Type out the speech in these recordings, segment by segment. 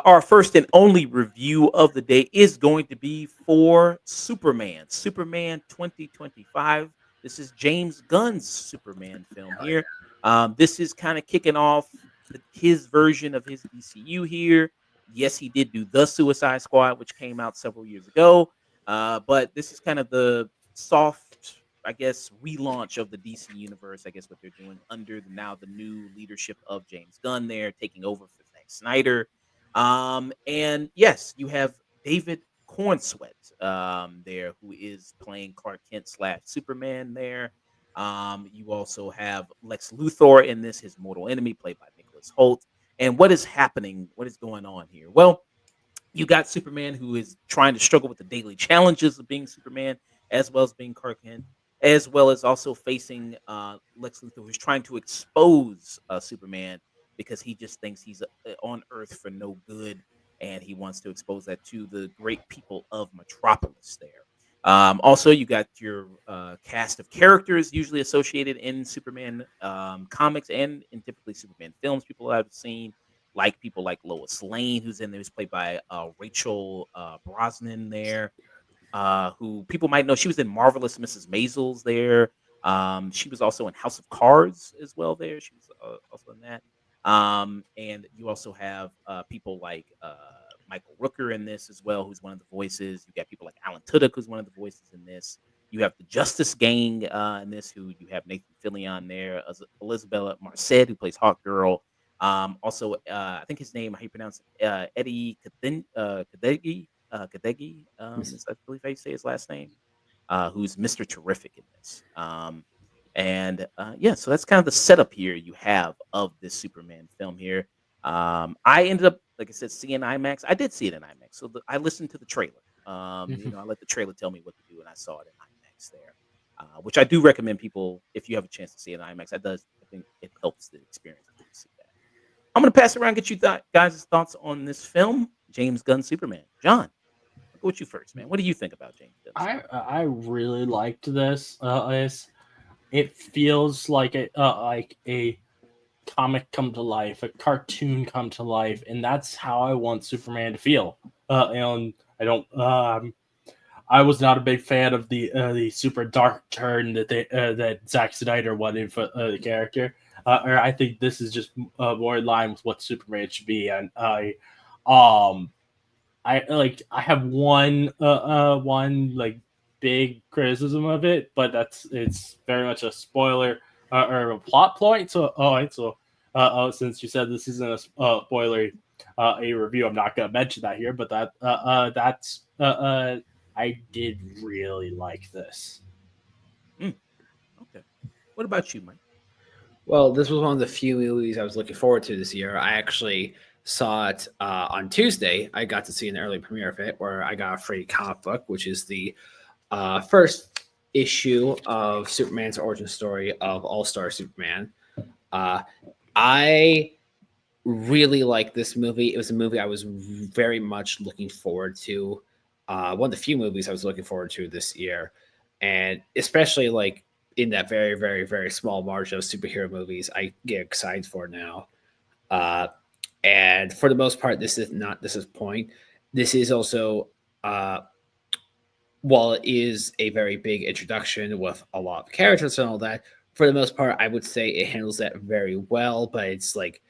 Our first and only review of the day is going to be for Superman 2025. This is James Gunn's Superman film Hell here. This is kind of kicking off his version of his DCU here. Yes, he did do The Suicide Squad, which came out several years ago. But this is kind of the soft, I guess, relaunch of the DC universe. I guess what they're doing under now the new leadership of James Gunn there, taking over for Zack Snyder. And yes, you have David Cornsweet there, who is playing Clark Kent slash Superman there. You also have Lex Luthor in this, his mortal enemy, played by Nicholas Holt. And what is happening? What is going on here? Well, you got Superman who is trying to struggle with the daily challenges of being Superman, as well as being Clark Kent, as well as also facing Lex Luthor, who's trying to expose Superman because he just thinks he's on Earth for no good, and he wants to expose that to the great people of Metropolis there. Also, you got your cast of characters usually associated in Superman comics and in typically Superman films. People I've seen, like people like Lois Lane, who's in there, who's played by Rachel Brosnan there, who people might know. She was in Marvelous Mrs. Maisels there. She was also in House of Cards as well there. She was also in that. And you also have people like Michael Rooker in this as well, who's one of the voices. You got people like Alan Tudyk, who's one of the voices in this. You have the Justice Gang in this, who you have Nathan Fillion there, Elizabeth Marcet, who plays Hawk Girl. Also, I think his name, how you pronounce it, Eddie Kadegi, is I believe how you say his last name, who's Mr. Terrific in this. Yeah, so that's kind of the setup here you have of this Superman film here. I ended up, like I said, seeing IMAX. I did see it in IMAX, so I listened to the trailer. I let the trailer tell me what to do, and I saw it in IMAX there, which I do recommend people if you have a chance to see it in IMAX. I think it helps the experience to see that. I'm going to pass it around, get you guys' thoughts on this film, James Gunn Superman. John, I'll go with you first, man. What do you think about James Gunn Superman? I really liked this. It feels like a comic come to life, a cartoon come to life, and that's how I want Superman to feel. And I don't. I was not a big fan of the super dark turn that Zack Snyder wanted for the character. Or I think this is just more in line with what Superman should be, and um, I have one like big criticism of it, but it's very much a spoiler or a plot point. So since you said this isn't spoiler a review, I'm not gonna mention that here. But that's I did really like this. Mm, okay. What about you, Mike? Well, this was one of the few movies I was looking forward to this year. I actually saw it on Tuesday. I got to see an early premiere of it where I got a free comic book, which is the first issue of Superman's origin story of All Star Superman. Uh, I really like this movie. It was a movie I was very much looking forward to. One of the few movies I was looking forward to this year, and especially like in that very, very, very small margin of superhero movies, I get excited for now. Uh, and for the most part, this is not this is point. This is also uh, while it is a very big introduction with a lot of characters and all that. For the most part, I would say it handles that very well. But it's like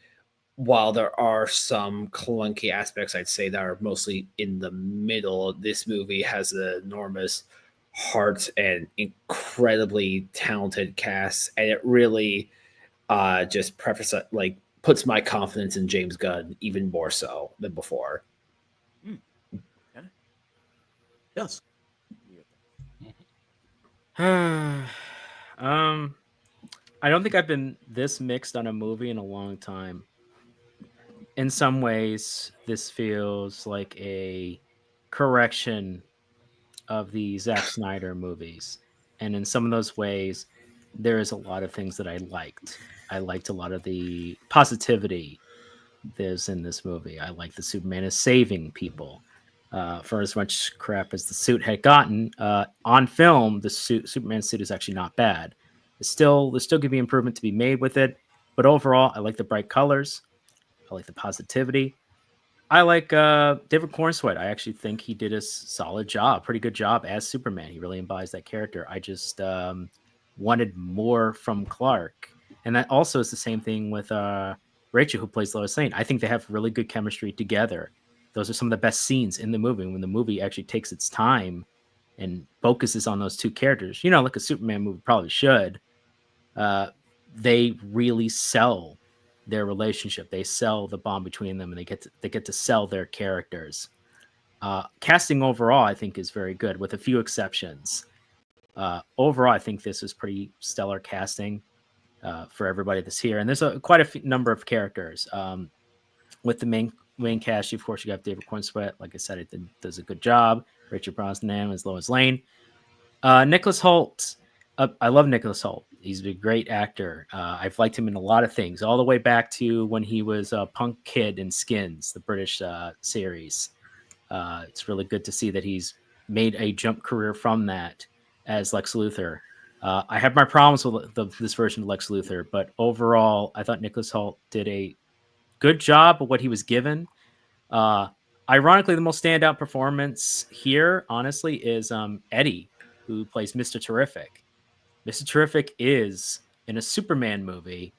while there are some clunky aspects, I'd say that are mostly in the middle. This movie has an enormous heart and incredibly talented cast, and it really just like puts my confidence in James Gunn even more so than before. Mm, okay. Yes. um, I don't think I've been this mixed on a movie in a long time. In some ways, this feels like a correction of the Zack Snyder movies. And in some of those ways, there is a lot of things that I liked. I liked a lot of the positivity there's in this movie. I like the Superman is saving people. For as much crap as the suit had gotten on film, the Superman suit is actually not bad. There's still could be improvement to be made with it, but overall, I like the bright colors. I like the positivity. I like David Cornsweet. I actually think he did a solid job, pretty good job as Superman. He really embodies that character. I just wanted more from Clark, and that also is the same thing with Rachel, who plays Lois Lane. I think they have really good chemistry together. Those are some of the best scenes in the movie when the movie actually takes its time and focuses on those two characters. You know, like a Superman movie probably should. Uh, they really sell their relationship. They sell the bond between them, and they get to sell their characters. Casting overall, I think, is very good, with a few exceptions. Overall, I think this is pretty stellar casting for everybody that's here, and there's quite a number of characters. With the main cast, of course, you got David Cornsweet. Like I said, it does a good job. Richard Brosnan as Lois Lane. Nicholas Hoult. I love Nicholas Hoult. He's a great actor. I've liked him in a lot of things, all the way back to when he was a punk kid in Skins, the British series. It's really good to see that he's made a jump career from that as Lex Luthor. I have my problems with this version of Lex Luthor, but overall, I thought Nicholas Hoult did a good job of what he was given. Ironically, the most standout performance here, honestly, is Eddie, who plays Mr. Terrific. Mr. Terrific is, in a Superman movie,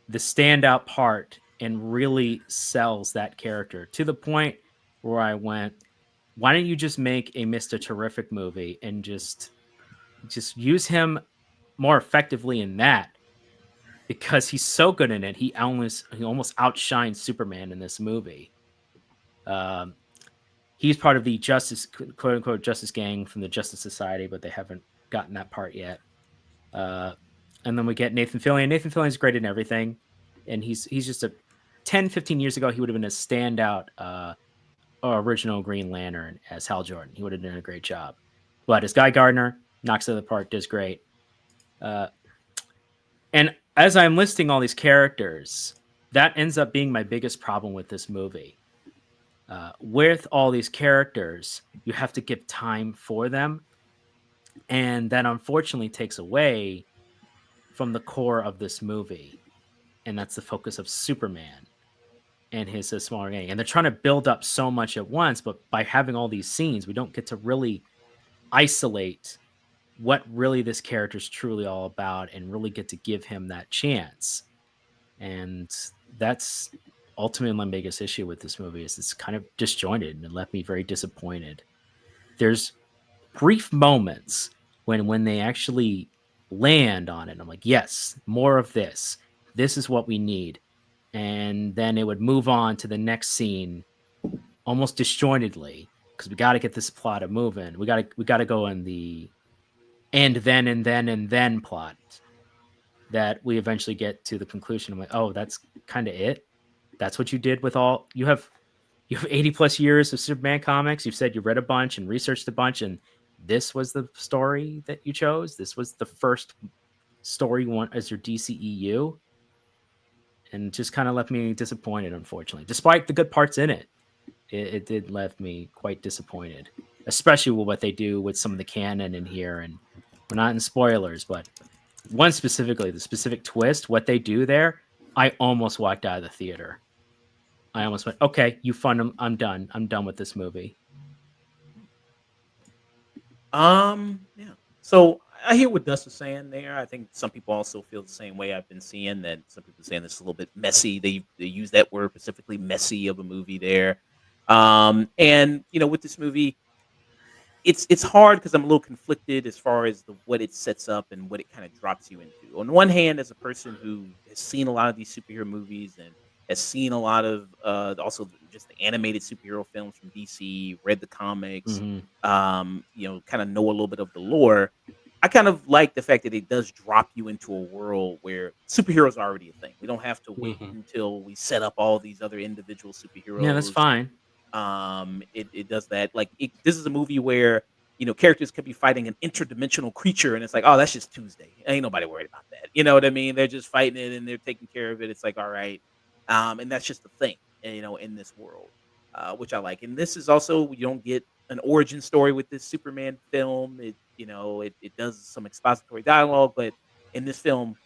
the standout part and really sells that character to the point where I went, why don't you just make a Mr. Terrific movie and just use him more effectively in that? Because he's so good in it, he almost outshines Superman in this movie. He's part of the Justice, quote unquote, Justice Gang from the Justice Society, but they haven't gotten that part yet. And then we get Nathan Fillion. Nathan Fillion's great in everything, and he's just 15 years ago, he would have been a standout original Green Lantern as Hal Jordan. He would have done a great job. But as Guy Gardner, knocks it out of the park, does great. And as I'm listing all these characters, that ends up being my biggest problem with this movie. With all these characters, you have to give time for them. And that unfortunately takes away from the core of this movie. And that's the focus of Superman and his smaller gang. And they're trying to build up so much at once, but by having all these scenes, we don't get to really isolate what really this character is truly all about and really get to give him that chance. And that's ultimately my biggest issue with this movie, is it's kind of disjointed and it left me very disappointed. There's brief moments when they actually land on it. I'm like, yes, more of this. This is what we need. And then it would move on to the next scene almost disjointedly, because we got to get this plot moving. We got to go in the and then plot that we eventually get to the conclusion. I'm like, oh, that's kind of it. That's what you did with all you have 80 plus years of Superman comics. You've said you read a bunch and researched a bunch, and this was the story that you chose. This was the first story you want as your DCEU. And just kind of left me disappointed, unfortunately. Despite the good parts in it, it did left me quite disappointed, especially with what they do with some of the canon in here. And we're not in spoilers, but one specifically, the specific twist, what they do there, I almost walked out of the theater. I almost went, okay, you fun. I'm done. I'm done with this movie. Yeah. So I hear what Dust is saying there. I think some people also feel the same way. I've been seeing that some people are saying this is a little bit messy. They use that word specifically, messy, of a movie there. And with this movie, it's hard because I'm a little conflicted as far as what it sets up and what it kind of drops you into. On one hand, as a person who has seen a lot of these superhero movies and has seen a lot of also just the animated superhero films from DC, read the comics, kind of know a little bit of the lore. I kind of like the fact that it does drop you into a world where superheroes are already a thing. We don't have to wait until we set up all these other individual superheroes. Yeah, that's fine. It does that. This is a movie where characters could be fighting an interdimensional creature, and it's like, oh, that's just Tuesday. Ain't nobody worried about that. You know what I mean? They're just fighting it and they're taking care of it. It's like, all right. And that's just the thing, in this world, which I like. And this is also, you don't get an origin story with this Superman film. It does some expository dialogue, but in this film,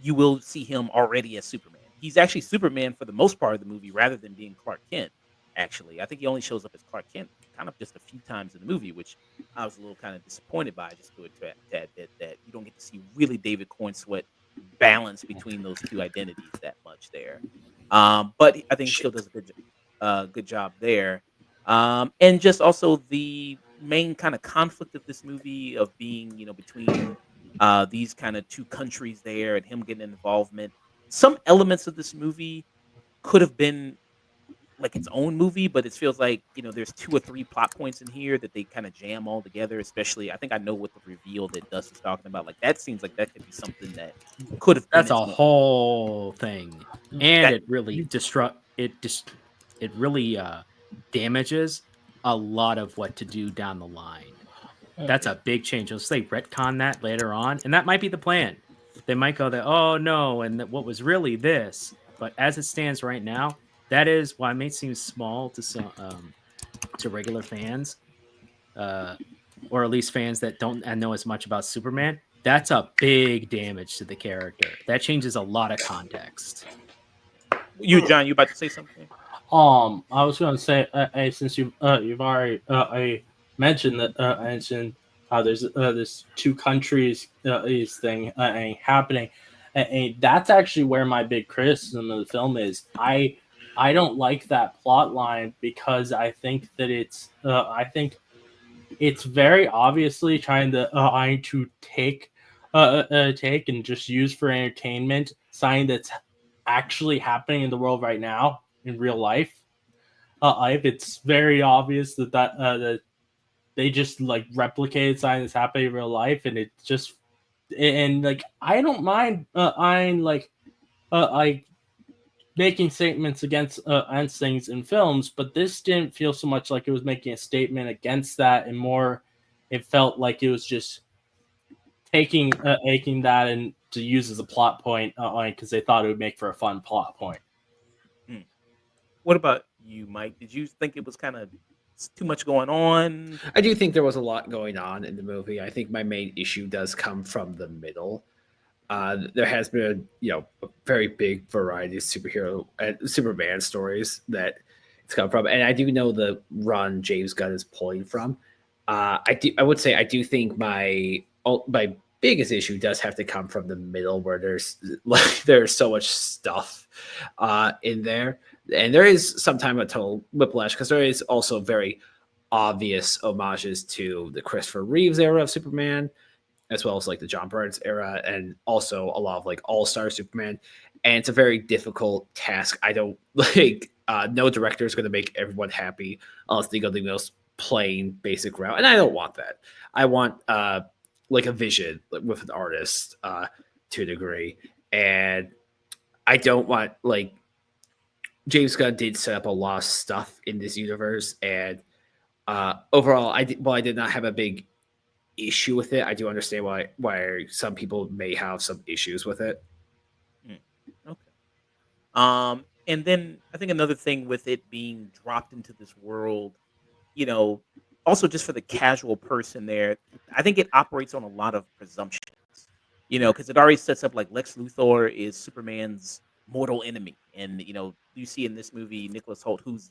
you will see him already as Superman. He's actually Superman for the most part of the movie rather than being Clark Kent, actually. I think he only shows up as Clark Kent kind of just a few times in the movie, which I was a little kind of disappointed by, just to a tad bit, that you don't get to see really David Cornsweet balance between those two identities that much there. But I think he still does a good job there. And just also the main kind of conflict of this movie of being, between these kind of two countries there and him getting involvement. Some elements of this movie could have been like its own movie, but it feels like, there's two or three plot points in here that they kind of jam all together. Especially, I think I know what the reveal that Dust is talking about. Like that seems like that could be something that could have been That's a its own. whole thing, and That it really it really damages a lot of what to do down the line. That's a big change. Let's say retcon that later on, and that might be the plan. They might go that, oh no, and that what was really this. But as it stands right now, that is why it may seem small to some to regular fans, uh, or at least fans that don't know as much about Superman. That's a big damage to the character. That changes a lot of context. John, you about to say something? I was going to say, since you've already mentioned that mentioned how there's this two countries is thing happening, and that's actually where my big criticism of the film is. I don't like that plot line because I think that it's very obviously trying to take and just use for entertainment something that's actually happening in the world right now in real life. It's very obvious that they just like replicated something that's happening in real life, and it just and like I don't mind I'm like making statements against things in films, but this didn't feel so much like it was making a statement against that, and more it felt like it was just taking that and to use as a plot point because they thought it would make for a fun plot point. Hmm. What about you, Mike? Did you think it was kind of too much going on? I do think there was a lot going on in the movie. I think my main issue does come from the middle. There has been, a very big variety of superhero and Superman stories that it's come from, and I do know the run James Gunn is pulling from. I would say I do think my biggest issue does have to come from the middle, where there's so much stuff in there, and there is sometimes a total whiplash because there is also very obvious homages to the Christopher Reeves era of Superman, as well as like the John Burns era, and also a lot of like All-Star Superman. And it's a very difficult task. I don't like no director is going to make everyone happy unless they go the most plain basic route, and I don't want that. I want like a vision with an artist to a degree, and I don't want like James Gunn did set up a lot of stuff in this universe, and overall, I did not have a big issue with it. I do understand why some people may have some issues with it. Hmm. Okay. And then I think another thing with it being dropped into this world, you know, also just for the casual person there, I think it operates on a lot of presumptions, because it already sets up like Lex Luthor is Superman's mortal enemy. And, you see in this movie Nicholas Holt, who's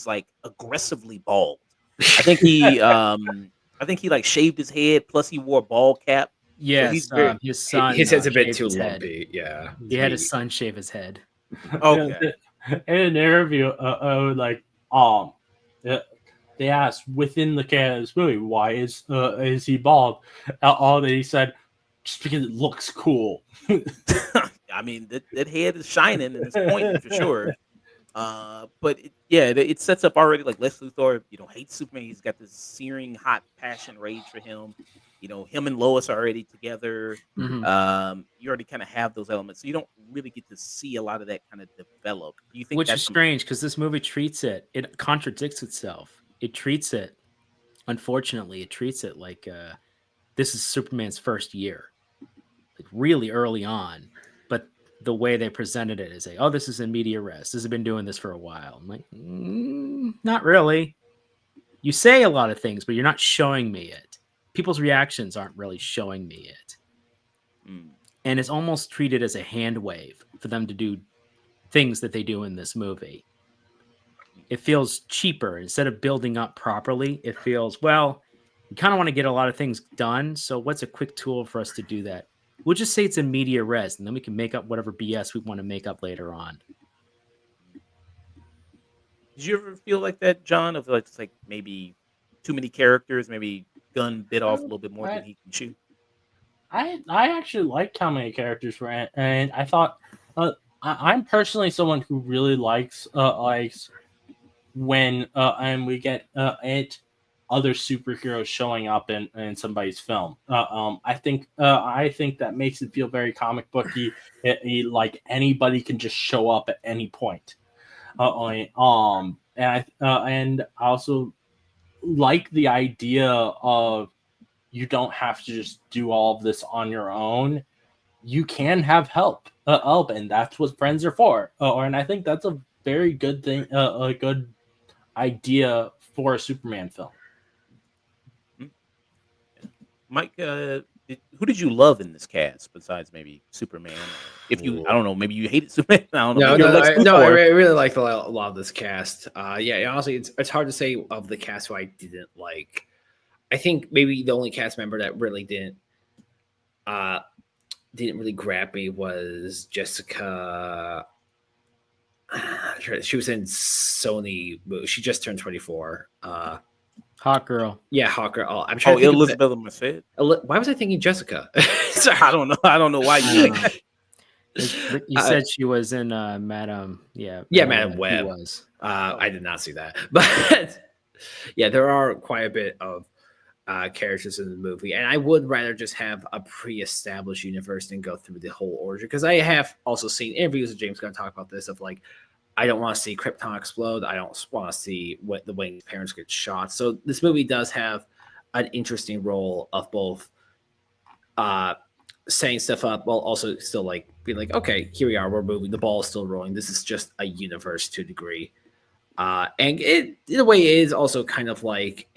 like aggressively bald. I think he like shaved his head, plus he wore a ball cap. So he's Yes, very his son His head's a bit shaved too his head. lumpy. Yeah. He had his son shave his head. okay. In an interview, um, uh, they asked within the canon of this movie, why is he bald? All that he said, just because it looks cool. I mean, that head is shining and it's pointing for sure. But it sets up already like Lex Luthor, hates Superman. He's got this searing hot passion rage for him. Him and Lois are already together. Mhm. You already kind of have those elements, so you don't really get to see a lot of that kind of develop. Do you think Which is that's strange because this movie it contradicts itself. It treats it, unfortunately, it treats it like this is Superman's first year, like really early on. But the way they presented it is like, oh, this is in media res. This has been doing this for a while. I'm like, not really. You say a lot of things, but you're not showing me it. People's reactions aren't really showing me it. Mm. And it's almost treated as a hand wave for them to do things that they do in this movie. It feels cheaper. Instead of building up properly, it feels, well, we kind of want to get a lot of things done. So what's a quick tool for us to do that? We'll just say it's in media res, and then we can make up whatever BS we want to make up later on. Did you ever feel like that, John? Of like, it's like maybe too many characters, maybe Gunn bit off a little bit more than he can chew. I actually liked how many characters were in, and I thought I'm personally someone who really likes when and we get other superheroes showing up in somebody's film. I think that makes it feel very comic booky. Like anybody can just show up at any point. And I also like the idea of you don't have to just do all of this on your own. You can have help, and that's what friends are for. And I think that's a very good thing, a good idea for a Superman film. Mm. Yeah. Mike, who did you love in this cast besides maybe Superman? If you, I don't know, maybe you hated Superman. I don't know. No, maybe you're Lex I Luthor. really liked a lot of this cast. Yeah, honestly, it's hard to say of the cast who I didn't like. I think maybe the only cast member that really didn't really grab me was Jessica. She was in Sony. She just turned 24. Hot girl. Yeah, Hawker. Oh, I'm trying Oh, to think Elizabeth Merced. why was I thinking Jessica? Sorry. I don't know. I don't know why you think that. You said she was in Madam. Yeah, Madam Web. He was. I did not see that, but yeah, there are quite a bit of characters in the movie, and I would rather just have a pre-established universe than go through the whole origin, because I have also seen interviews with James Gunn talk about this of like, I don't want to see Krypton explode. I don't want to see what the Wayne's parents get shot. So this movie does have an interesting role of both setting stuff up while also still like being like, okay, here we are, we're moving, the ball is still rolling. This is just a universe to a degree. And it, in a way, it is also kind of like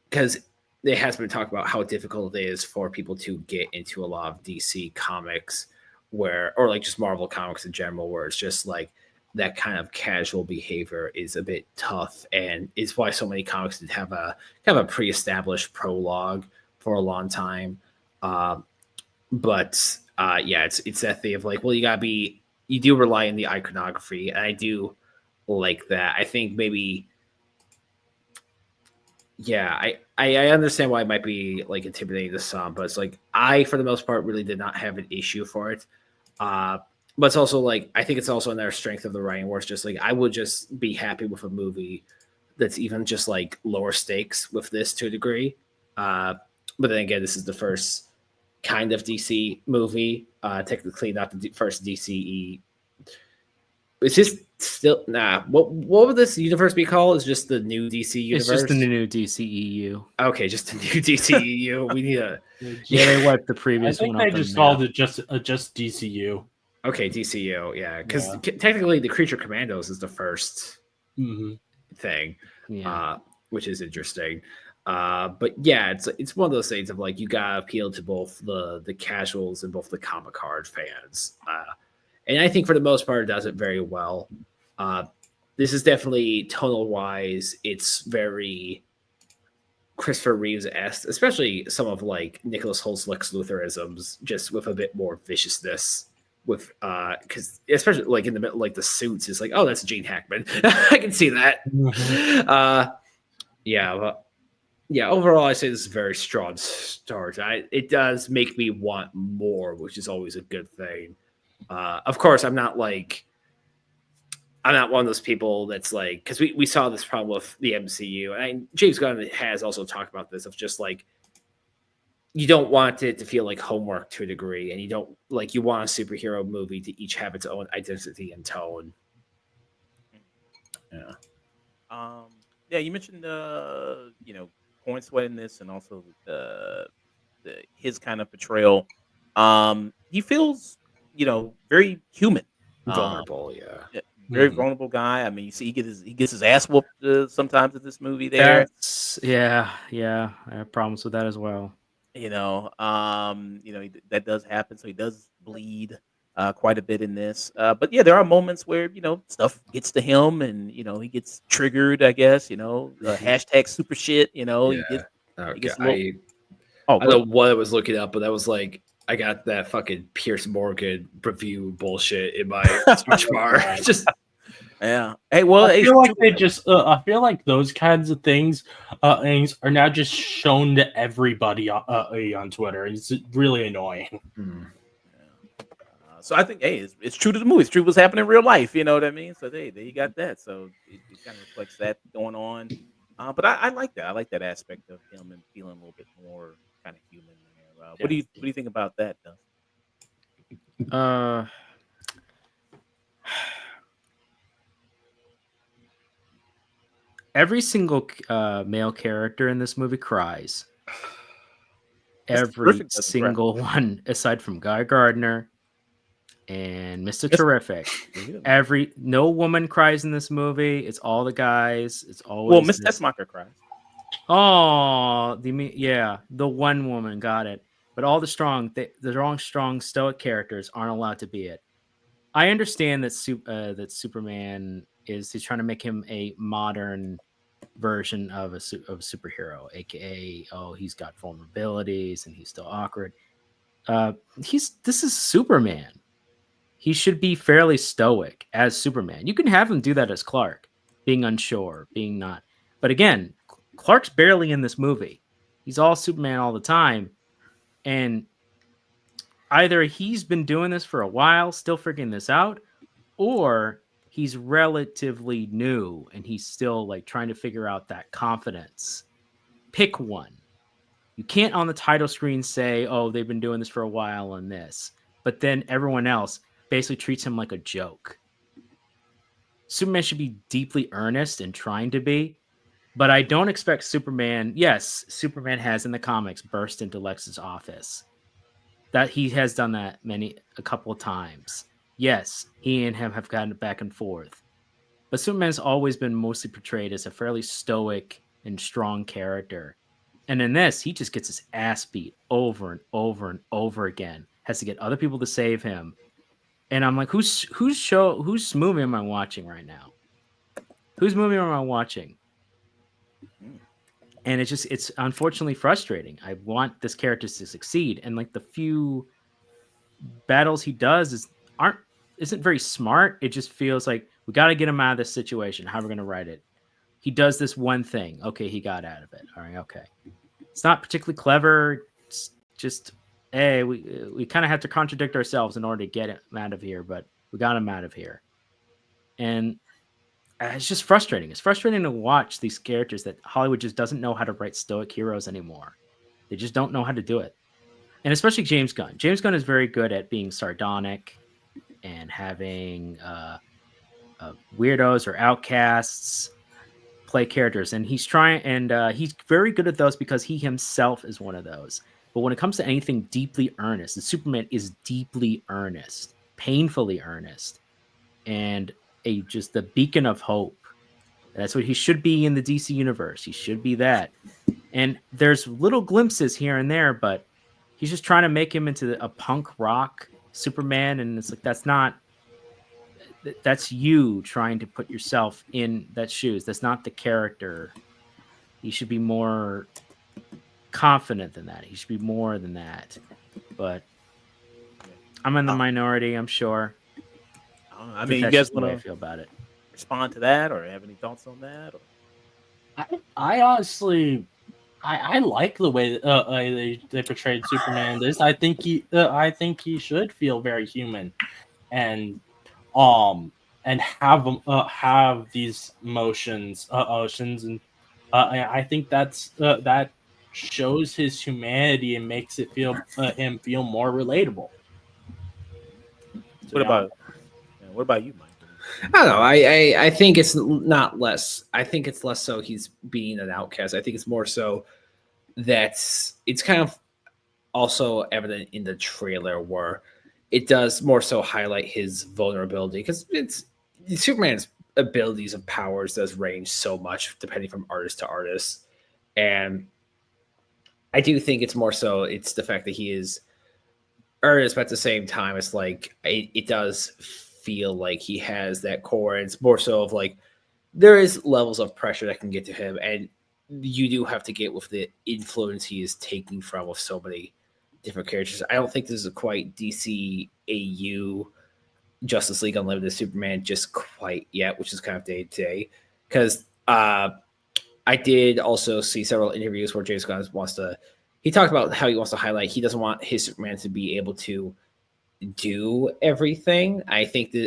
because it has been talked about how difficult it is for people to get into a lot of DC comics or like just Marvel comics in general, where it's just like that kind of casual behavior is a bit tough, and is why so many comics did have a kind of a pre-established prologue for a long time. But yeah, it's that thing of like, well, you do rely on the iconography, and I do like that. I think maybe, yeah, I understand why it might be like intimidating to some, but it's like I, for the most part, really did not have an issue for it. But it's also like, I think it's also another strength of the writing, where it's just like I would just be happy with a movie that's even just like lower stakes with this to a degree. But then again, this is the first kind of DC movie, technically not the first DCE. It's just still What would this universe be called? Is just the new DC universe? It's just the new DCEU. Okay, just the new DCEU. We need a Yeah, they wiped the previous I think one. they just called it just DCU. Okay, DCU. Yeah, because technically the Creature Commandos is the first thing, which is interesting. But yeah, it's one of those things of like, you gotta appeal to both the casuals and both the comic card fans. And I think for the most part, it does it very well. This is definitely tonal wise, it's very Christopher Reeves-esque, especially some of like Nicholas Holt's Lex Luthor-isms, just with a bit more viciousness. With because especially like in the middle, like the suits is like, oh, that's Gene Hackman. I can see that. Yeah, overall, I say this is a very strong start. It does make me want more, which is always a good thing. Of course, I'm not one of those people that's like, because we saw this problem with the MCU, and James Gunn has also talked about this of just like, you don't want it to feel like homework to a degree, and you want a superhero movie to each have its own identity and tone. Yeah. Yeah, you mentioned Corn Sweat in this, and also his kind of portrayal. He feels very human. Vulnerable, yeah. Yeah, very Mhm. vulnerable guy. I mean, you see, he gets his ass whooped sometimes in this movie. Yeah, I have problems with that as well. That does happen. So he does bleed quite a bit in this. But yeah, there are moments where stuff gets to him, and he gets triggered. I guess hashtag super shit. Yeah. He Okay. gets a little. Oh, I go don't ahead. know what I was looking up, but that was like I got that fucking Pierce Morgan review bullshit in my search bar. God. Just Yeah. Hey, well, I hey, feel like they Superman. just. I feel like those kinds of things are now just shown to everybody on Twitter. It's really annoying. Yeah. So I think, hey, it's true to the movie. It's true what's happening in real life. You know what I mean? So there you got that. So it kind of reflects that going on. But I like that. I like that aspect of him and feeling a little bit more kind of human there. What do you think about that, Dustin? Uh, every single male character in this movie cries. Mr. Every Terrific doesn't cry. single one, aside from Guy Gardner and Mr. Yes. Terrific. Yeah, he doesn't. No woman cries in this movie. It's all the guys. It's Well, always Miss this. Tessmacher cries. Oh, the one woman got it. But all the strong stoic characters aren't allowed to be it. I understand that that Superman he's trying to make him a modern version of a superhero, aka he's got vulnerabilities and he's still awkward. This is Superman. He should be fairly stoic as Superman. You can have him do that as Clark, being unsure, being not. But again, Clark's barely in this movie. He's all Superman all the time. And either he's been doing this for a while, still figuring this out, or he's relatively new and he's still like trying to figure out that confidence. Pick one. You can't on the title screen say, oh, they've been doing this for a while on this. But then everyone else basically treats him like a joke. Superman should be deeply earnest and trying to be, but I don't expect Superman. Yes, Superman has in the comics burst into Lex's office. That he has done that a couple of times. Yes, he and him have gotten back and forth. But Superman's always been mostly portrayed as a fairly stoic and strong character. And in this, he just gets his ass beat over and over and over again. Has to get other people to save him. And I'm like, whose movie am I watching right now? Whose movie am I watching? Mm. And it's unfortunately frustrating. I want this character to succeed. And like the few battles he does isn't very smart. It just feels like we got to get him out of this situation. How are we going to write it? He does this one thing. Okay, he got out of it. All right, okay. It's not particularly clever. It's just, hey, we kind of have to contradict ourselves in order to get him out of here, but we got him out of here. And it's just frustrating. It's frustrating to watch these characters that Hollywood just doesn't know how to write stoic heroes anymore. They just don't know how to do it. And especially James Gunn. James Gunn is very good at being sardonic and having weirdos or outcasts play characters, and he's very good at those because he himself is one of those. But when it comes to anything deeply earnest, and Superman is deeply earnest, painfully earnest, and just the beacon of hope. That's what he should be in the DC universe. He should be that. And there's little glimpses here and there, but he's just trying to make him into a punk rock Superman, and it's like that's you trying to put yourself in that shoes. That's not the character. He should be more confident than that. He should be more than that. But I'm in the minority, I'm sure. I don't know. I mean, you guys want to feel about it? Respond to that, or have any thoughts on that? Or? I honestly, I like the way they portrayed Superman. I think he should feel very human, and have these emotions, and I think that shows his humanity and makes it feel him feel more relatable. What about you, Mike? I don't know. I think it's not less. I think it's less so he's being an outcast. I think it's more so that it's kind of also evident in the trailer where it does more so highlight his vulnerability because it's Superman's abilities and powers does range so much depending from artist to artist, and I do think it's more so it's the fact that he is earnest, but at the same time, it's like it does feel like he has that core. And it's more so of like there is levels of pressure that can get to him, and you do have to get with the influence he is taking from with so many different characters. I don't think this is a quite DC AU Justice League Unlimited Superman just quite yet, which is kind of day to day. Because I did also see several interviews where James Gunn wants to. He talked about how he wants to highlight he doesn't want his Superman to be able to do everything. I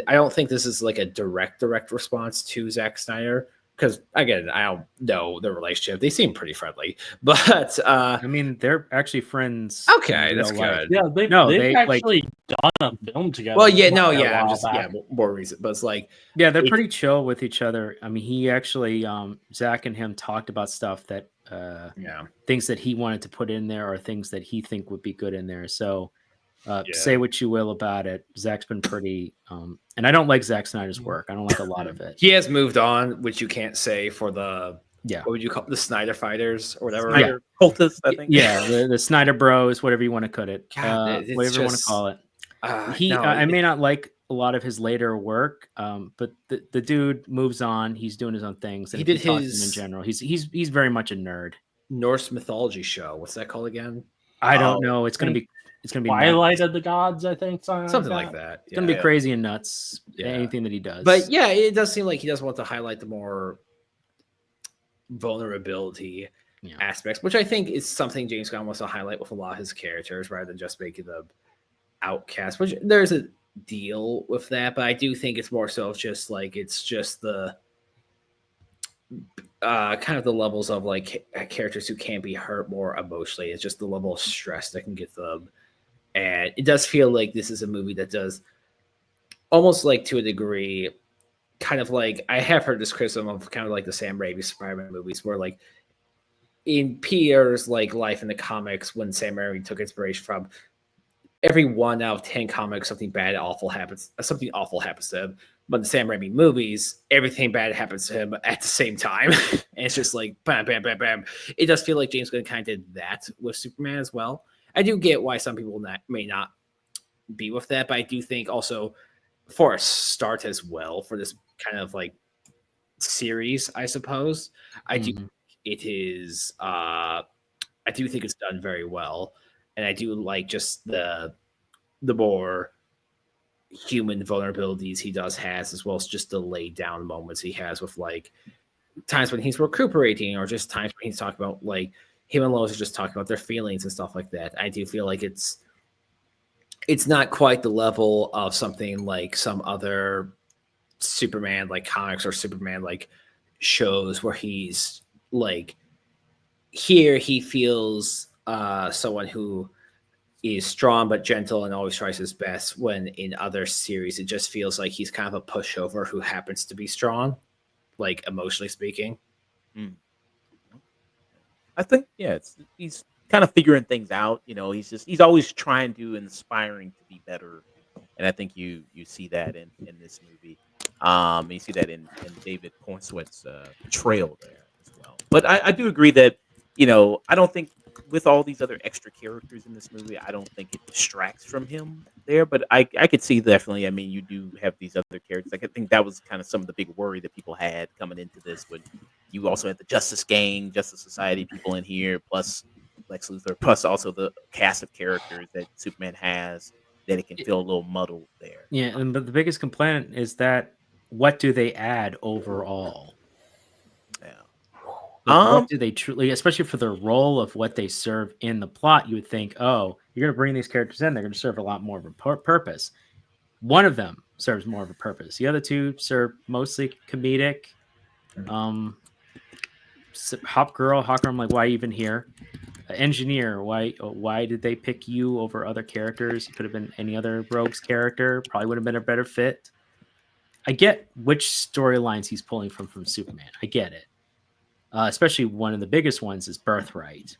don't think this is like a direct response to Zack Snyder because again I don't know the relationship. They seem pretty friendly, but I mean, they're actually friends. okay, in that's real life. good. Yeah, they've like actually done a film together. Well, yeah, no, a yeah, I'm while just back. more recent, but it's like Yeah, they're It- pretty chill with each other. I mean, he actually, Zach and him talked about stuff that yeah, things that he wanted to put in there or things that he think would be good in there. So Yeah. say what you will about it. Zach's been pretty, and I don't like Zack Snyder's work. I don't like a lot of it. he has moved on, which you can't say for the Yeah. what would you call the Snyder Fighters or whatever. Snyder cultist, I think. Yeah, the Snyder Bros, whatever you want to cut it, God, it's whatever you want to just- call it. No, I may not like a lot of his later work, but the dude moves on. He's doing his own things. And He if you did talk to him his- in general. He's very much a nerd. Norse mythology show. What's that called again? I don't Oh, know. It's gonna be Twilight nuts. of the Gods, I think, Something like that. It's gonna be crazy and nuts. Yeah. Anything that he does. But yeah, it does seem like he does want to highlight the more vulnerability Yeah. aspects, which I think is something James Gunn wants to highlight with a lot of his characters rather than just making them outcast, which there's a deal with that, but I do think it's more so just like it's just the kind of the levels of like characters who can't be hurt more emotionally. It's just the level of stress that can get them. And it does feel like this is a movie that does almost like to a degree, kind of like I have heard this criticism of kind of like the Sam Raimi Spider-Man movies, where like in Peter's like life in the comics, when Sam Raimi took inspiration from, every 1 out of 10 comics, something awful happens to him. But in the Sam Raimi movies, everything bad happens to him at the same time. And it's just like bam, bam, bam, bam. It does feel like James Gunn kind of did that with Superman as well. I do get why some people may not be with that, but I do think also for a start as well for this kind of like series, I suppose, I do it is I do think it's done very well. And I do like just the more human vulnerabilities he does has, as well as just the laid down moments he has with like times when he's recuperating, or just times when he's talking about like him and Lois are just talking about their feelings and stuff like that. I do feel like it's not quite the level of something like some other Superman like comics or Superman like shows where he's like here he feels someone who is strong but gentle and always tries his best, when in other series it just feels like he's kind of a pushover who happens to be strong, like emotionally speaking. I think he's kind of figuring things out. You know, he's always trying to inspiring to be better, and I think you see that in this movie. You see that in David Cornsweet's portrayal there as well. But I do agree that I don't think with all these other extra characters in this movie, I don't think it distracts from him there. But I could see definitely. I mean, you do have these other characters. Like I think that was kind of some of the big worry that people had coming into this. When you also had the Justice Gang, Justice Society people in here, plus Lex Luthor, plus also the cast of characters that Superman has, that it can feel a little muddled there. Yeah, but the biggest complaint is that what do they add overall? Yeah. What do they truly, especially for the role of what they serve in the plot? You would think, oh, you're going to bring these characters in; they're going to serve a lot more of a purpose. One of them serves more of a purpose. The other two serve mostly comedic. Hawk Girl, I'm like, why even here? Engineer, why did they pick you over other characters? You could have been any other rogue's character. Probably would have been a better fit. I get which storylines he's pulling from Superman. I get it. Especially one of the biggest ones is Birthright.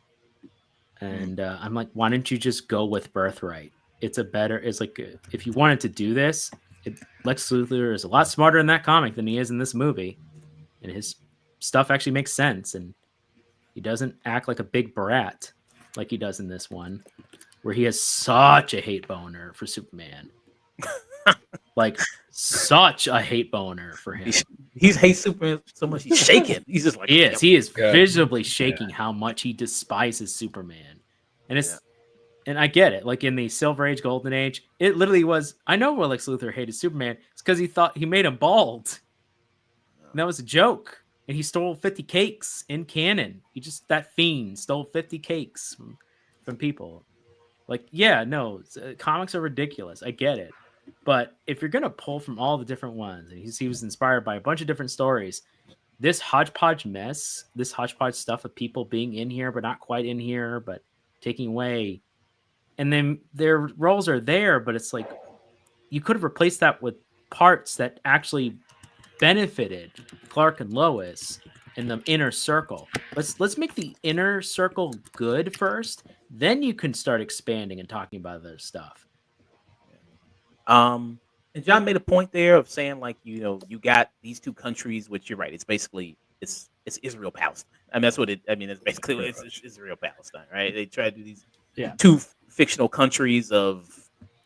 And I'm like, why don't you just go with Birthright? it's like if you wanted to do this, Lex Luthor is a lot smarter in that comic than he is in this movie, and his stuff actually makes sense, and he doesn't act like a big brat like he does in this one, where he has such a hate boner for Superman. Like such a hate boner for him. He's hates Superman so much he's shaking. He's just like He is Good. visibly shaking how much he despises Superman. And it's and I get it. Like in the Silver Age, Golden Age, it literally was. I know why Lex Luthor hated Superman. It's because he thought he made him bald. And that was a joke. And he stole 50 cakes in canon. He just, that fiend, stole 50 cakes from people. Like, yeah, no, comics are ridiculous. I get it. But if you're going to pull from all the different ones, and he was inspired by a bunch of different stories, this hodgepodge mess, this hodgepodge stuff of people being in here, but not quite in here, but taking away. And then their roles are there, but it's like, you could have replaced that with parts that actually benefited Clark and Lois in the inner circle. Let's make the inner circle good first, then you can start expanding and talking about other stuff. And John made a point there of saying, like, you got these two countries, which you're right, it's basically it's Israel Palestine. I mean, that's what it's basically what it's Israel Palestine, right? They try to do these two fictional countries of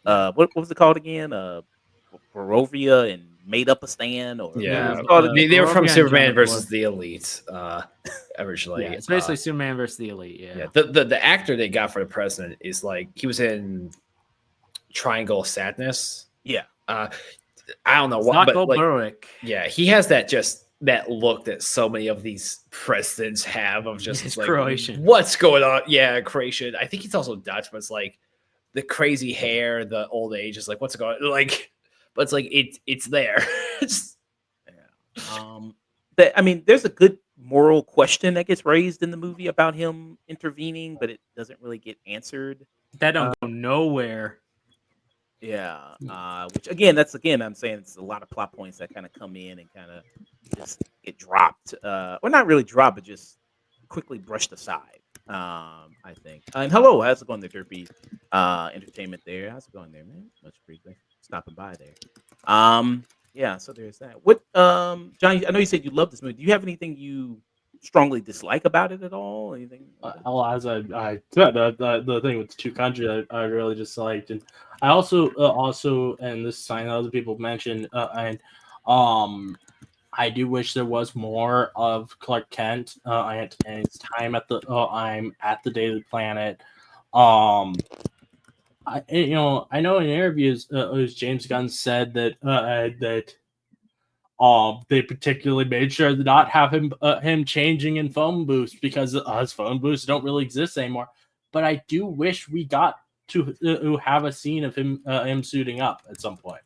what was it called again? Barovia and Made-Up-a-Stan, or they were from Superman versus the Elite originally. Yeah, it's basically Superman versus the Elite. Yeah. The actor they got for the president is like he was in Triangle of Sadness. Yeah. I don't know what, but like, he has that look that so many of these presidents have of just like Croatian. What's going on? Yeah, Croatian. I think he's also Dutch, but it's like the crazy hair, the old age is like what's going on? Like, but it's like it's there. There's a good moral question that gets raised in the movie about him intervening, but it doesn't really get answered. That don't go nowhere. Yeah. Which I'm saying it's a lot of plot points that kind of come in and kind of just get dropped. Or not really dropped, but just quickly brushed aside. I think. And hello, how's it going there, Derpy? Entertainment there. How's it going there, man? Much appreciated. Stopping by there. Yeah, so there's that. What John, I know you said you love this movie. Do you have anything you strongly dislike about it at all? Anything? As I said, the thing with the two countries I really disliked, and I also and this sign other people mentioned, I do wish there was more of Clark Kent and his time at the Daily Planet. I know in interviews, it was James Gunn said that they particularly made sure to not have him changing in phone booths because his phone booths don't really exist anymore. But I do wish we got to have a scene of him suiting up at some point.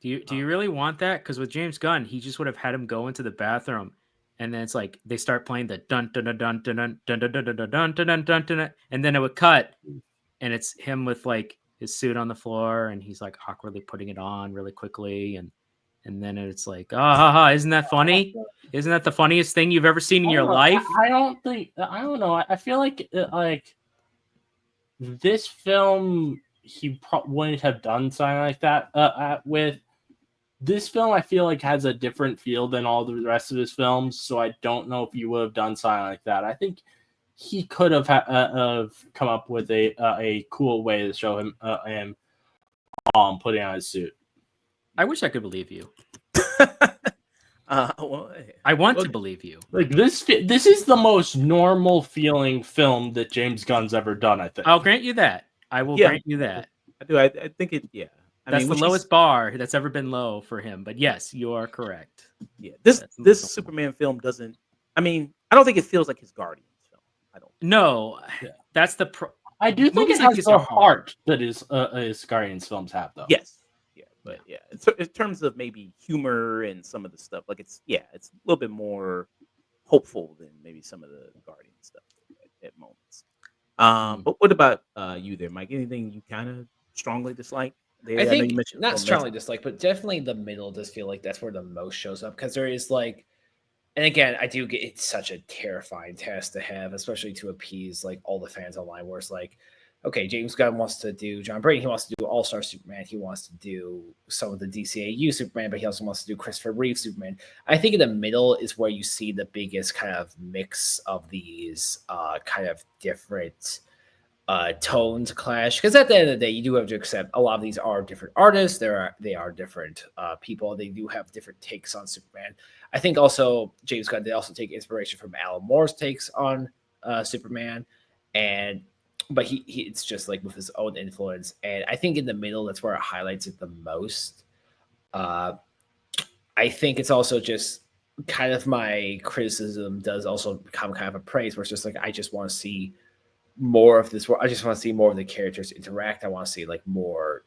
Do you really want that? Because with James Gunn, he just would have had him go into the bathroom, and then it's like they start playing the dun dun dun dun dun dun dun dun dun dun dun dun dun, and then it would cut, and it's him with like his suit on the floor, and he's like awkwardly putting it on really quickly, and then it's like, isn't that funny? Isn't that the funniest thing you've ever seen in your life? I don't know. I feel like this film he wouldn't have done something like that with. This film, I feel like, has a different feel than all the rest of his films, so I don't know if he would have done something like that. I think he could have come up with a cool way to show him putting on his suit. I wish I could believe you. I want to believe you. Like this is the most normal feeling film that James Gunn's ever done. I think. I'll grant you that. I will grant you that. I do. I think it. Yeah. That's the lowest bar that's ever been low for him. But yes, you are correct. Yeah, this Superman film doesn't. I don't think it feels like his Guardians film. I don't. No, that's the. I do think it has the heart that his Guardians films have, though. Yes. Yeah, but in terms of maybe humor and some of the stuff, like it's a little bit more hopeful than maybe some of the Guardian stuff at moments. But what about you there, Mike? Anything you kind of strongly dislike? I think not strongly dislike, but definitely the middle does feel like that's where the most shows up because there is like, and again, I do get it's such a terrifying task to have, especially to appease like all the fans online where it's like, okay, James Gunn wants to do John Brady. He wants to do All Star Superman. He wants to do some of the DCAU Superman, but he also wants to do Christopher Reeve Superman. I think in the middle is where you see the biggest kind of mix of these kind of different tones clash. Because at the end of the day, you do have to accept a lot of these are different artists. They are different people. They do have different takes on Superman. I think also James Gunn did also take inspiration from Alan Moore's takes on Superman, but he it's just like with his own influence. And I think in the middle, that's where it highlights it the most. I think it's also just kind of my criticism does also become kind of a praise, where it's just like I just want to see more of this. I just want to see more of the characters interact. I want to see like more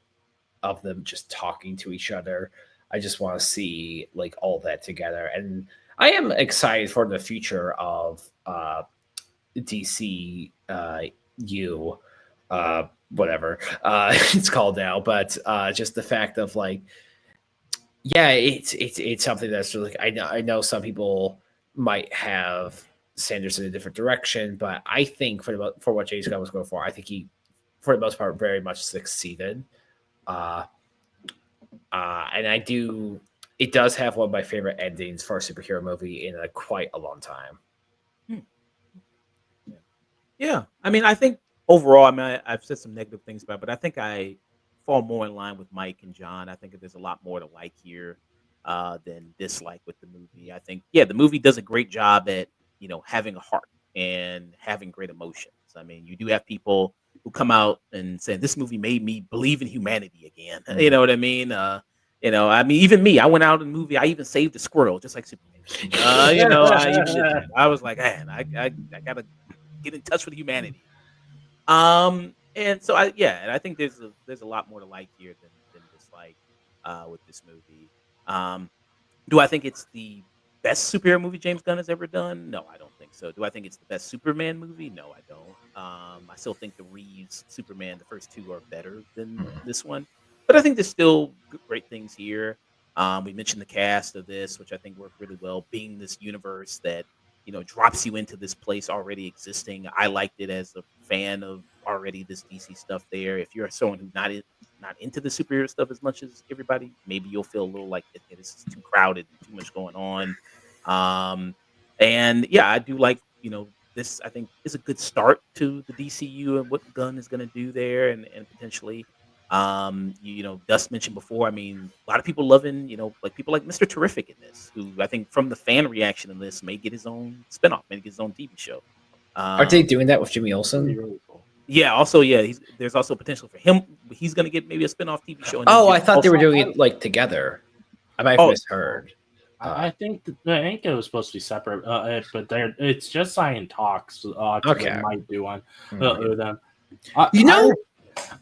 of them just talking to each other. I just want to see like all that together, and I am excited for the future of DC whatever it's called now. But just the fact of like, yeah, it's something that's really, I know some people might have Sanders in a different direction, but I think for what James Gunn was going for, I think he, for the most part, very much succeeded. And it does have one of my favorite endings for a superhero movie in quite a long time. Yeah, I mean, I think overall, I mean, I've said some negative things about it, but I think I fall more in line with Mike and John. I think that there's a lot more to like here than dislike with the movie. I think, yeah, the movie does a great job at having a heart and having great emotions. I mean, you do have people who come out and say this movie made me believe in humanity again. You know what I mean? I mean, even me, I went out in the movie. I even saved a squirrel, just like Superman. I even did that. I was like, man, I gotta get in touch with humanity. And so and I think there's a lot more to like here than dislike with this movie. Do I think it's the best superhero movie James Gunn has ever done? No, I don't think so. Do I think it's the best Superman movie? No, I don't. I still think the Reeves Superman, the first two, are better than this one, but I think there's still great things here. We mentioned the cast of this, which I think worked really well, being this universe that drops you into this place already existing. I liked it as a fan of already this DC stuff there. If you're someone who's not into the superhero stuff as much as everybody, maybe you'll feel a little like this is too crowded, too much going on. And yeah, I do like, this I think is a good start to the DCU and what Gunn is going to do there, and potentially, Dust mentioned before. I mean, a lot of people loving, like people like Mr. Terrific in this, who I think from the fan reaction in this may get his own spinoff, may get his own TV show. Aren't they doing that with Jimmy Olsen? Really cool. Yeah. Also, yeah, there's also potential for him. He's going to get maybe a spinoff TV show. Oh, I thought they were doing it like together. I might have misheard. I think it was supposed to be separate, but it's just signing talks. Okay, they might do one with them. I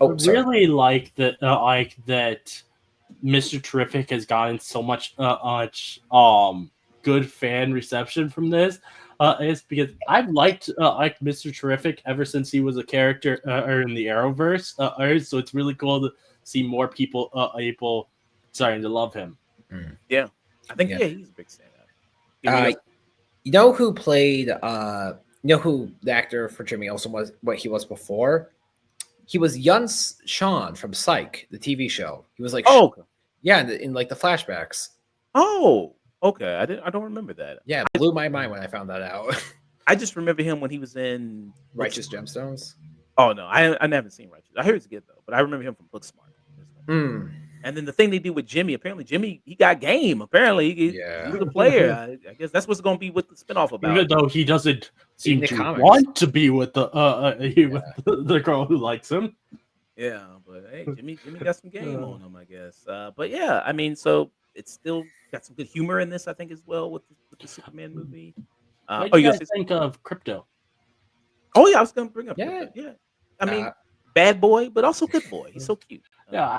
really like that. That Mr. Terrific has gotten so much good fan reception from this. Is because I've liked Mr. Terrific ever since he was a character in the Arrowverse. So it's really cool to see more people starting to love him. Yeah. I think he's a big standout. You know who played who the actor for Jimmy Olsen was, what he was before? He was Yun Sean from Psych, the TV show. He was like in like the flashbacks. Oh, okay. I don't remember that. Yeah, it blew my mind when I found that out. I just remember him when he was in Righteous Gemstones. Oh no, I haven't seen Righteous. I heard it's good though, but I remember him from Booksmart. And then the thing they do with Jimmy, apparently Jimmy, he got game. Apparently, he was a player. I guess that's what's going to be with the spinoff about. Even though he doesn't seem to want to be with the girl who likes him. Yeah, but hey, Jimmy got some game on him, I guess. But yeah, I mean, so it's still got some good humor in this, I think, as well with the Superman movie. What do you guys think of Crypto? Oh yeah, I was going to bring up Crypto. Yeah, I mean, bad boy, but also good boy. He's so cute. Yeah,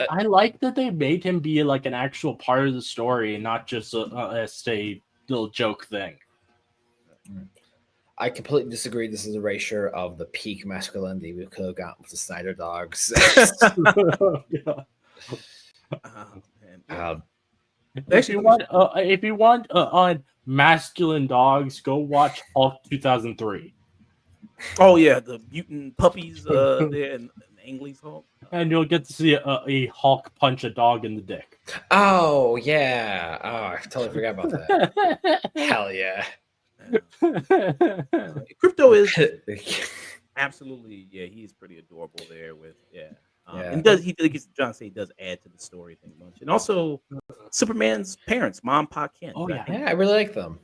I like that they made him be like an actual part of the story and not just a little joke thing. I completely disagree. This is a erasure of the peak masculinity we could have gotten with the Snyder Dogs. If you want on masculine dogs, go watch Hulk 2003. Oh yeah, the mutant puppies there in Ang Lee's Hulk. And you'll get to see a Hulk punch a dog in the dick. Oh yeah. Oh, I totally forgot about that. Hell yeah. Crypto is absolutely, yeah, he's pretty adorable there with Yeah. and does he like John say he does add to the story thing much, and also Superman's parents, Mom, Pa, Kent. Oh, I yeah. think Yeah, I really like them.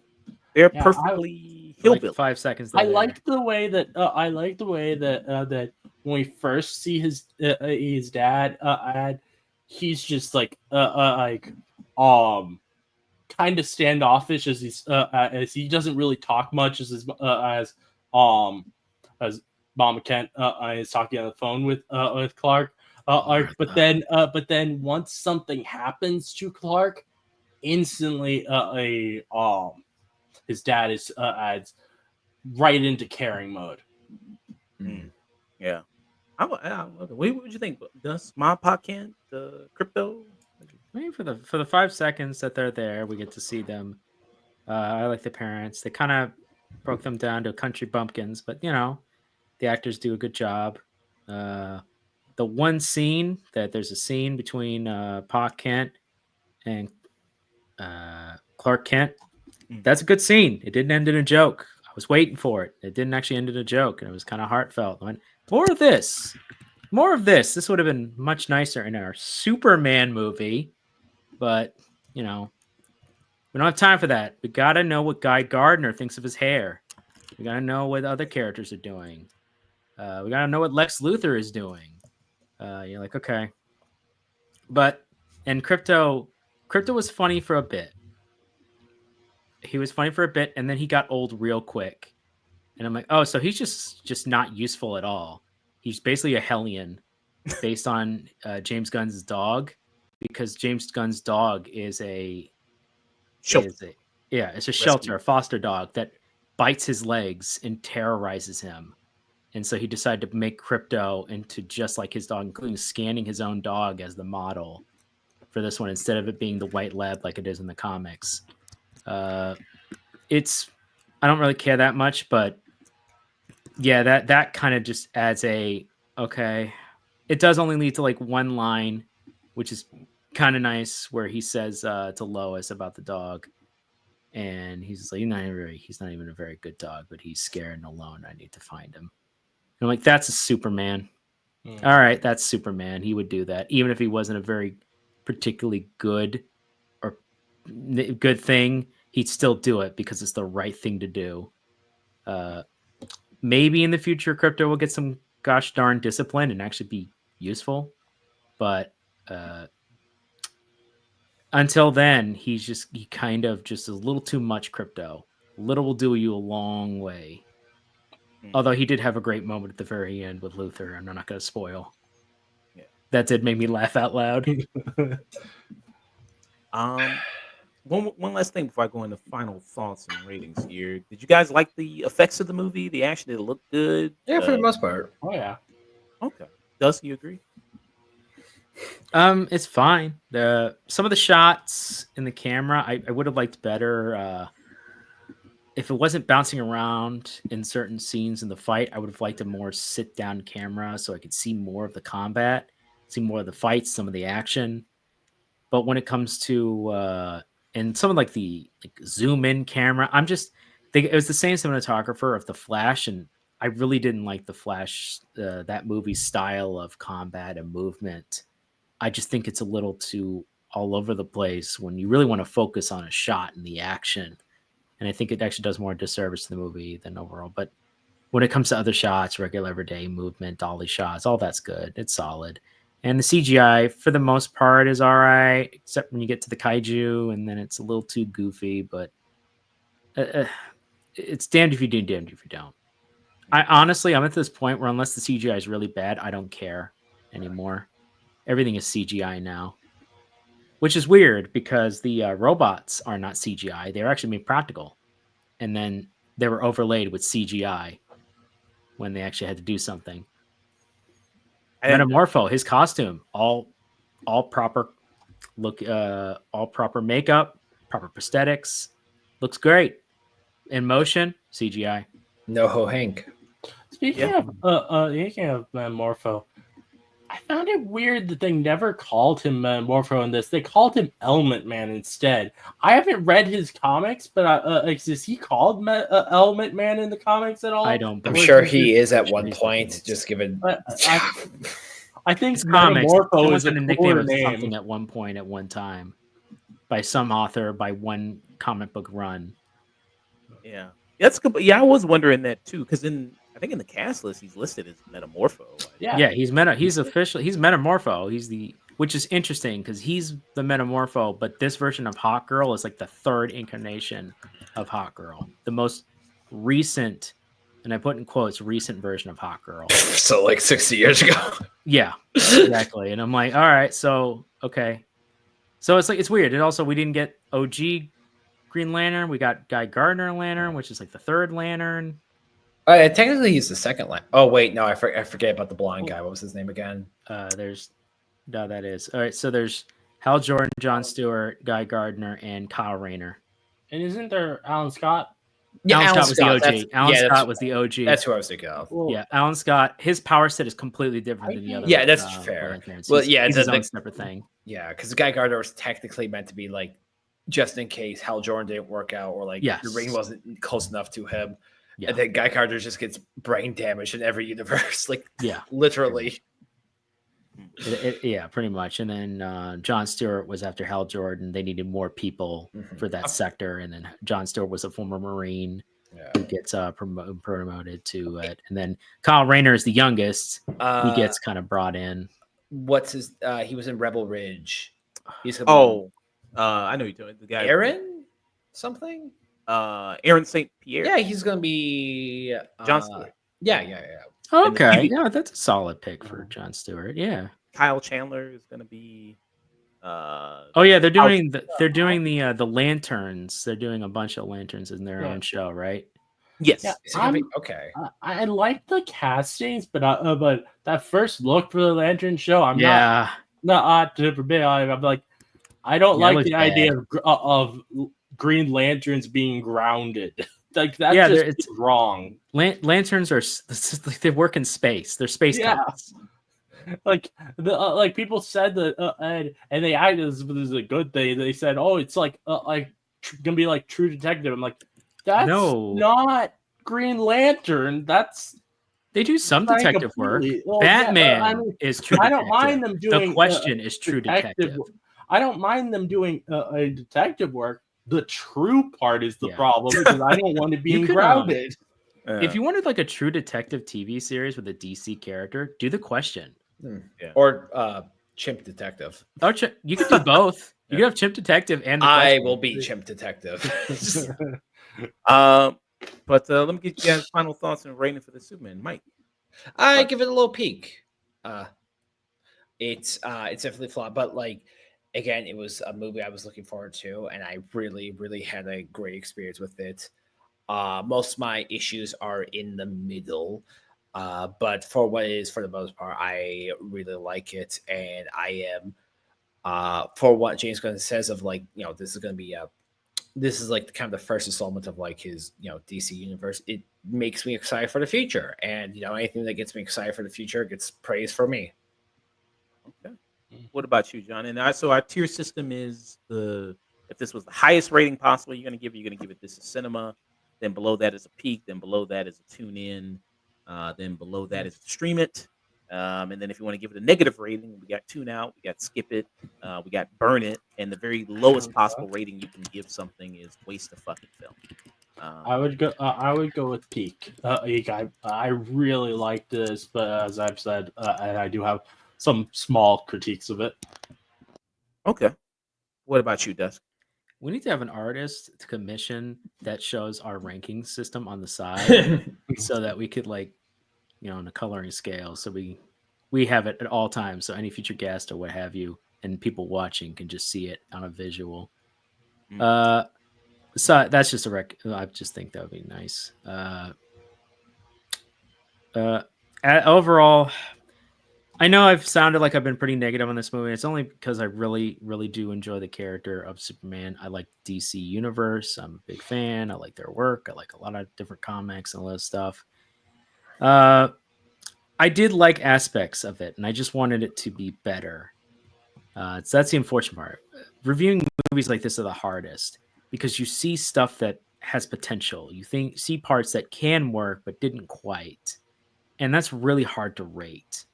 they're Yeah, perfectly For like hillbilly. 5 seconds. I There. like the way that that when we first see his dad, he's just like kind of standoffish as he doesn't really talk much um as Mama Kent is talking on the phone with Clark. But then once something happens to Clark, instantly his dad is adds right into caring mode. Mm. Yeah. What would you think? Does Mom, Pa, Kent, Crypto? I mean, for the 5 seconds that they're there, we get to see them. I like the parents. They kind of broke them down to country bumpkins, but the actors do a good job. The one scene that there's a scene between Pa Kent and Clark Kent. Mm. That's a good scene. It didn't end in a joke. I was waiting for it. It didn't actually end in a joke, and it was kind of heartfelt. I went, more of this. More of this. This would have been much nicer in our Superman movie, but we don't have time for that. We gotta know what Guy Gardner thinks of his hair. We gotta know what other characters are doing. We gotta know what Lex Luthor is doing. You're like, okay, and Crypto was funny for a bit. He was funny for a bit, and then he got old real quick. And I'm like, oh, so he's just not useful at all. He's basically a hellion based on James Gunn's dog, because James Gunn's dog is Shelter. it's a shelter, a foster dog that bites his legs and terrorizes him. And so he decided to make Crypto into just like his dog, including scanning his own dog as the model for this one instead of it being the white lab like it is in the comics. I don't really care that much, but yeah, that kind of just adds okay. It does only lead to like one line, which is kind of nice, where he says to Lois about the dog, and he's just like, he's not even a very good dog, but he's scared and alone. I need to find him. And I'm like, that's a Superman. Mm. All right, that's Superman. He would do that, even if he wasn't a very particularly good or good thing. He'd still do it because it's the right thing to do. Maybe in the future, Crypto will get some gosh darn discipline and actually be useful. But until then, he kind of just a little too much Crypto. Little will do you a long way. Although he did have a great moment at the very end with Luthor, I'm not going to spoil. Yeah. That did make me laugh out loud. One last thing before I go into final thoughts and ratings here. Did you guys like the effects of the movie? The action, did it look good? Yeah, for the most part. Oh yeah. Okay. Dusty, you agree? It's fine. Some of the shots in the camera, I would have liked better. If it wasn't bouncing around in certain scenes in the fight, I would have liked a more sit down camera so I could see more of the combat, see more of the fights, some of the action. But when it comes to and some of like the zoom in camera, it was the same cinematographer of the Flash, and I really didn't like the Flash, that movie's style of combat and movement. I just think it's a little too all over the place when you really want to focus on a shot and the action. And I think it actually does more disservice to the movie than overall. But when it comes to other shots, regular everyday movement, dolly shots, all that's good. It's solid. And the CGI, for the most part, is all right, except when you get to the kaiju, and then it's a little too goofy. But it's damned if you do, damned if you don't. I'm at this point where unless the CGI is really bad, I don't care anymore. Everything is CGI now, which is weird because the robots are not CGI. They're actually made practical. And then they were overlaid with CGI when they actually had to do something. Metamorpho, his costume, all proper look, all proper makeup, proper prosthetics, looks great. In motion, CGI. No ho Hank. Speaking of Metamorpho, I found it weird that they never called him Metamorpho in this. They called him Element Man instead. I haven't read his comics, but is he called Element Man in the comics at all? I don't. I'm believe sure it. he is at sure one he's point, definitely- just given. I think His comics. Metamorpho It is was a a nickname cooler of name. something at one point, at one time, by some author, by one comic book run. Yeah, that's good. Yeah, I was wondering that too, because I think in the cast list he's listed as Metamorpho. Yeah. He's official. He's Metamorpho. Which is interesting because he's the Metamorpho, but this version of Hawk Girl is like the third incarnation of Hawk Girl, the most recent, and I put in quotes, recent version of Hawk Girl. So like 60 years ago. Yeah, exactly. And I'm like, all right, so okay, so it's weird. And also, we didn't get OG Green Lantern. We got Guy Gardner Lantern, which is like the third Lantern. Technically, he's the second line. Oh wait, no, I forget about the blonde guy. What was his name again? That is all right. So there's Hal Jordan, John Stewart, Guy Gardner, and Kyle Rayner. And isn't there Alan Scott? Yeah, Alan Scott was the OG. Alan Scott was the OG. That's who I was thinking of. Well, Yeah, Alan Scott. His power set is completely different than the other. Yeah, that's fair. Lanterns. Well, He's yeah, his own separate thing. Yeah, because Guy Gardner was technically meant to be like just in case Hal Jordan didn't work out or like the ring wasn't close enough to him. Yeah. And then Guy Gardner just gets brain damage in every universe. Like, yeah, literally. Yeah, pretty much. And then John Stewart was after Hal Jordan. They needed more people for that sector. And then John Stewart was a former Marine who gets promoted to it. And then Kyle Rayner is the youngest. He gets kind of brought in. What's his? He was in Rebel Ridge. He's I know you're doing the guy. Aaron something. Aaron St. Pierre. Yeah, he's gonna be John Stewart. Yeah. Okay, yeah, that's a solid pick for John Stewart. Yeah, Kyle Chandler is gonna be. Oh yeah, they're doing the lanterns. They're doing a bunch of lanterns in their own show, right? Yes. Yeah, okay. I like the castings, but that first look for the lantern show, I'm not super big. I'm like, I don't like the idea of Green Lanterns being grounded. Like that's it's wrong. Lanterns are they work in space. They're space titans. Like people said that and they acted as this is a good thing. They said, "Oh, it's like gonna be like True Detective." I'm like, that's not Green Lantern. They do some detective work. Well, Batman is True Detective. I don't mind them doing. The Question is True Detective. I don't mind them doing a detective work. The true part is the problem because I don't want to be grounded. If you wanted like a True Detective TV series with a DC character, do The Question. Yeah. Or Chimp Detective. Oh, you could do both. You could have Chimp Detective and The I Question. will be Chimp Detective. But let me get you guys' final thoughts and rating for the Superman. Mike, I give it a little peek. It's definitely flawed, but like again, it was a movie I was looking forward to, and I really, really had a great experience with it. Most of my issues are in the middle, but for what it is, for the most part, I really like it, and I am for what James Gunn says of like, this is going to be this is like kind of the first installment of like his DC universe. It makes me excited for the future, and anything that gets me excited for the future gets praise for me. Okay. What about you, John? And so our tier system is if this was the highest rating possible, you're going to give it This Is Cinema. Then below that is a peak. Then below that is a tune in. Then below that is stream it. And then if you want to give it a negative rating, we got tune out, we got skip it, we got burn it, and the very lowest possible rating you can give something is waste a fucking film. I would go with peak. I really like this, but as I've said, and I do have some small critiques of it. Okay. What about you, Dusk? We need to have an artist to commission that shows our ranking system on the side so that we could on a coloring scale. So we have it at all times. So any future guest or what have you, and people watching can just see it on a visual. So that's just I just think that would be nice. Overall, I know I've sounded like I've been pretty negative on this movie. It's only because I really, really do enjoy the character of Superman. I like DC Universe. I'm a big fan. I like their work. I like a lot of different comics and all that stuff. Uh, I did like aspects of it, and I just wanted it to be better. So that's the unfortunate part. Reviewing movies like this are the hardest because you see stuff that has potential. You see parts that can work but didn't quite, and that's really hard to rate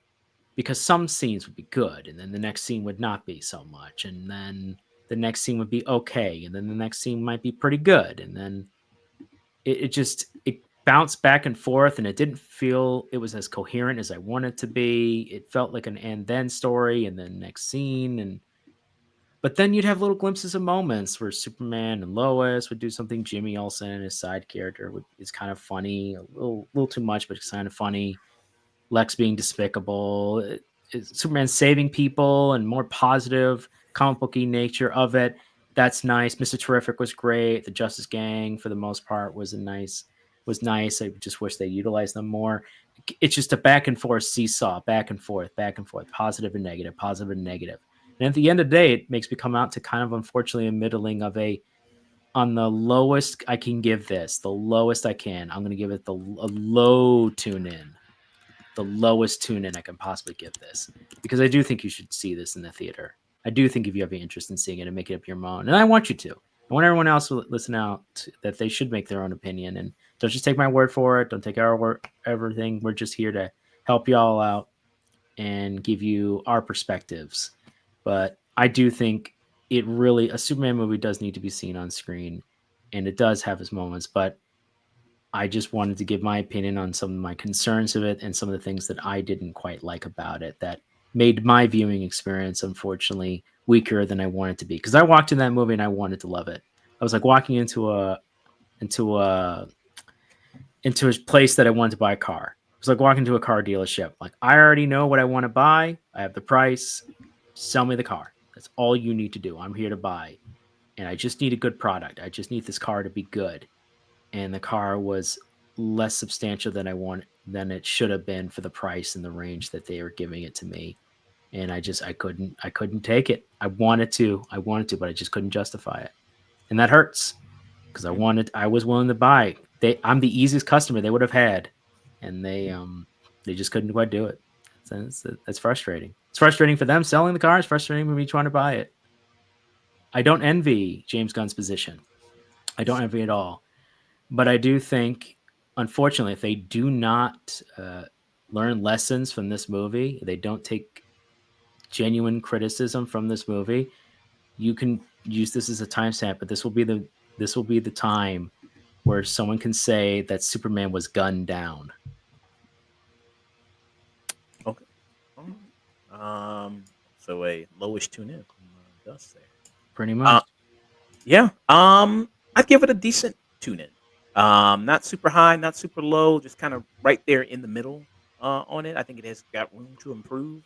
because some scenes would be good, and then the next scene would not be so much, and then the next scene would be okay, and then the next scene might be pretty good, and then it bounced back and forth, and it didn't feel it was as coherent as I wanted to be. It felt like an and then story, and then next scene, and but then you'd have little glimpses of moments where Superman and Lois would do something. Jimmy Olsen, his side character, is kind of funny, a little too much, but it's kind of funny. Lex being despicable, Superman saving people, and more positive comic booky nature of it. That's nice. Mr. Terrific was great. The Justice Gang, for the most part, was nice. I just wish they utilized them more. It's just a back and forth seesaw, back and forth, positive and negative, positive and negative. And at the end of the day, it makes me come out to kind of unfortunately a middling of a on the lowest I can give this, the lowest I can. I'm going to give it a low tune in, the lowest tune in I can possibly give this, because I do think you should see this in the theater. I do think if you have an interest in seeing it and make it up your own, and I want you to. I want everyone else to listen out that they should make their own opinion, and don't just take my word for it. Don't take our word everything. We're just here to help y'all out and give you our perspectives. But I do think it really a Superman movie does need to be seen on screen, and it does have its moments, but I just wanted to give my opinion on some of my concerns of it and some of the things that I didn't quite like about it that made my viewing experience, unfortunately, weaker than I wanted to be. Because I walked in that movie and I wanted to love it. I was like walking into a into a place that I wanted to buy a car. It was like walking into a car dealership. Like, I already know what I want to buy. I have the price. Sell me the car. That's all you need to do. I'm here to buy. And I just need a good product. I just need this car to be good. And the car was less substantial than it should have been for the price and the range that they were giving it to me. And I couldn't take it. I wanted to, but I just couldn't justify it. And that hurts because I was willing to buy. I'm the easiest customer they would have had, and they just couldn't quite do it. So that's frustrating. It's frustrating for them selling the car. It's frustrating for me trying to buy it. I don't envy James Gunn's position. I don't envy it at all. But I do think, unfortunately, if they do not learn lessons from this movie, they don't take genuine criticism from this movie, you can use this as a timestamp. But this will be the time where someone can say that Superman was gunned down. Okay. All right. So a lowish tune in from Dust there. Pretty much. Yeah. I'd give it a decent tune in. Not super high, not super low, just kind of right there in the middle on it. I think it has got room to improve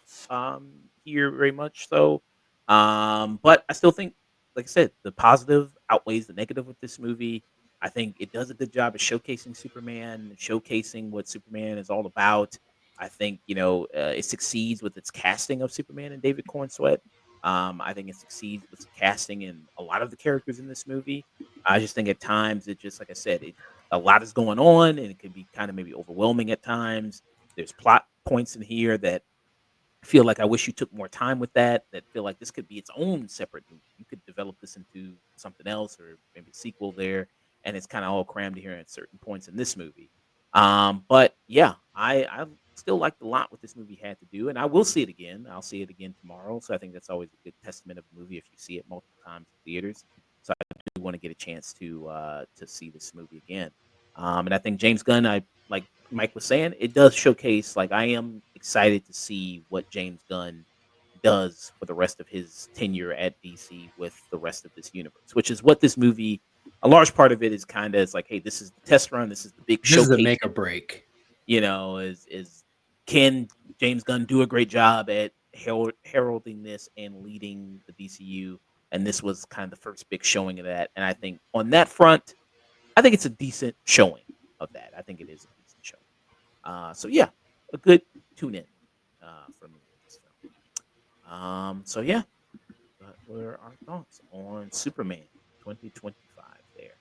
here very much so. But I still think, like I said, the positive outweighs the negative with this movie. I think it does a good job of showcasing Superman, showcasing what Superman is all about. I think it succeeds with its casting of Superman and David Cornsweet. I think it succeeds with casting in a lot of the characters in this movie. I just think at times it just like I said, a lot is going on and it can be kind of maybe overwhelming at times. There's plot points in here that feel like I wish you took more time with that. That feel like this could be its own separate movie. You could develop this into something else or maybe a sequel there, and it's kind of all crammed here at certain points in this movie. But yeah, I still liked a lot what this movie had to do, and I will see it again. I'll see it again tomorrow. So I think that's always a good testament of a movie if you see it multiple times in theaters. So I do want to get a chance to see this movie again. And I think James Gunn, I like Mike was saying, it does showcase like I am excited to see what James Gunn does for the rest of his tenure at DC with the rest of this universe, which is what this movie, a large part of it is kind of, it's like, hey, this is the test run, this is the big This is a showcase. make or break. Is can James Gunn do a great job at heralding this and leading the DCU? And this was kind of the first big showing of that. And I think on that front, I think it's a decent showing of that. I think it is a decent show. So yeah, a good tune in for me with this film. So yeah, what were our thoughts on Superman 2025 there?